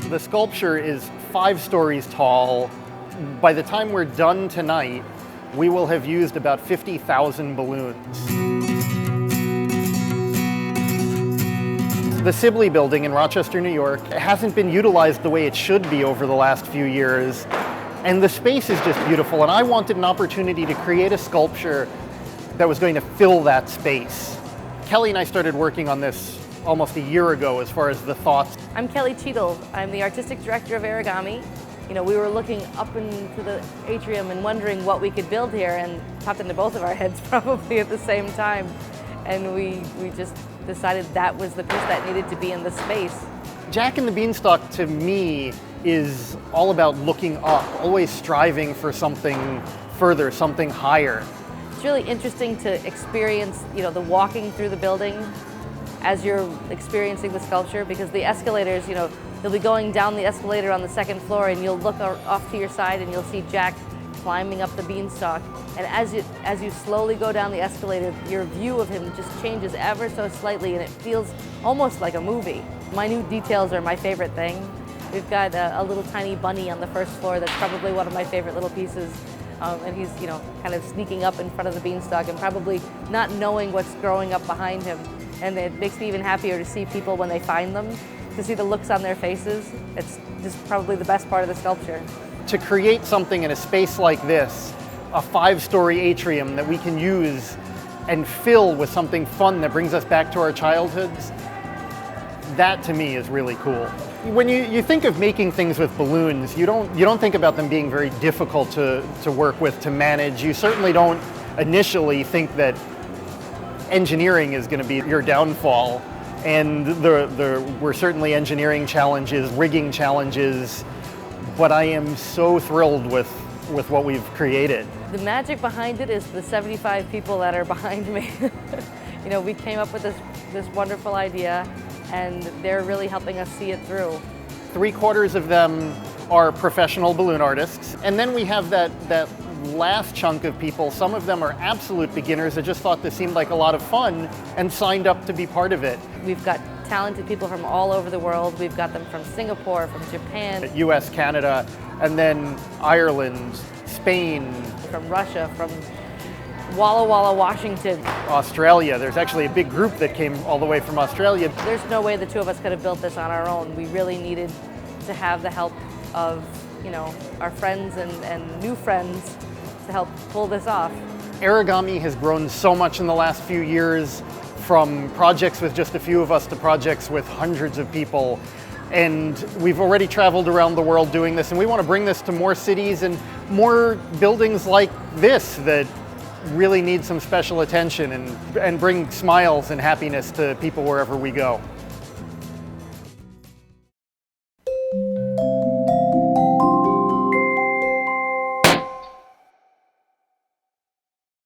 The sculpture is 5 stories tall. By the time we're done tonight, we will have used about 50,000 balloons. The Sibley Building in Rochester, New York hasn't been utilized the way it should be over the last few years. And the space is just beautiful. And I wanted an opportunity to create a sculpture that was going to fill that space. Kelly and I started working on this almost a year ago as far as the thoughts. I'm Kelly Cheatle. I'm the artistic director of Airigami. You know, we were looking up into the atrium and wondering what we could build here, and popped into both of our heads probably at the same time. And we just decided that was the piece that needed to be in the space. Jack and the Beanstalk, to me, is all about looking up, always striving for something further, something higher. It's really interesting to experience, you know, the walking through the building as you're experiencing the sculpture, because the escalators, you know, you'll be going down the escalator on the 2nd floor and you'll look off to your side and you'll see Jack climbing up the beanstalk. And as you slowly go down the escalator, your view of him just changes ever so slightly, and it feels almost like a movie. Minute details are my favorite thing. We've got a little tiny bunny on the 1st floor that's probably one of my favorite little pieces. And he's, you know, kind of sneaking up in front of the beanstalk and probably not knowing what's growing up behind him. And it makes me even happier to see people when they find them, to see the looks on their faces. It's just probably the best part of the sculpture. To create something in a space like this, a 5-story atrium that we can use and fill with something fun that brings us back to our childhoods, that to me is really cool. When you think of making things with balloons, you don't think about them being very difficult to work with, to manage. You certainly don't initially think that engineering is going to be your downfall. And there were certainly engineering challenges, rigging challenges, but I am so thrilled with what we've created. The magic behind it is the 75 people that are behind me. You know, we came up with this wonderful idea, and they're really helping us see it through. 3/4 of them are professional balloon artists, and then we have that last chunk of people. Some of them are absolute beginners that just thought this seemed like a lot of fun and signed up to be part of it. We've got talented people from all over the world. We've got them from Singapore, from Japan, US, Canada, and then Ireland, Spain, from Russia, from Walla Walla, Washington, Australia. There's actually a big group that came all the way from Australia. There's no way the two of us could have built this on our own. We really needed to have the help of, you know, our friends and new friends to help pull this off. Airigami has grown so much in the last few years, from projects with just a few of us to projects with hundreds of people. And we've already traveled around the world doing this, and we want to bring this to more cities and more buildings like this that really need some special attention and bring smiles and happiness to people wherever we go.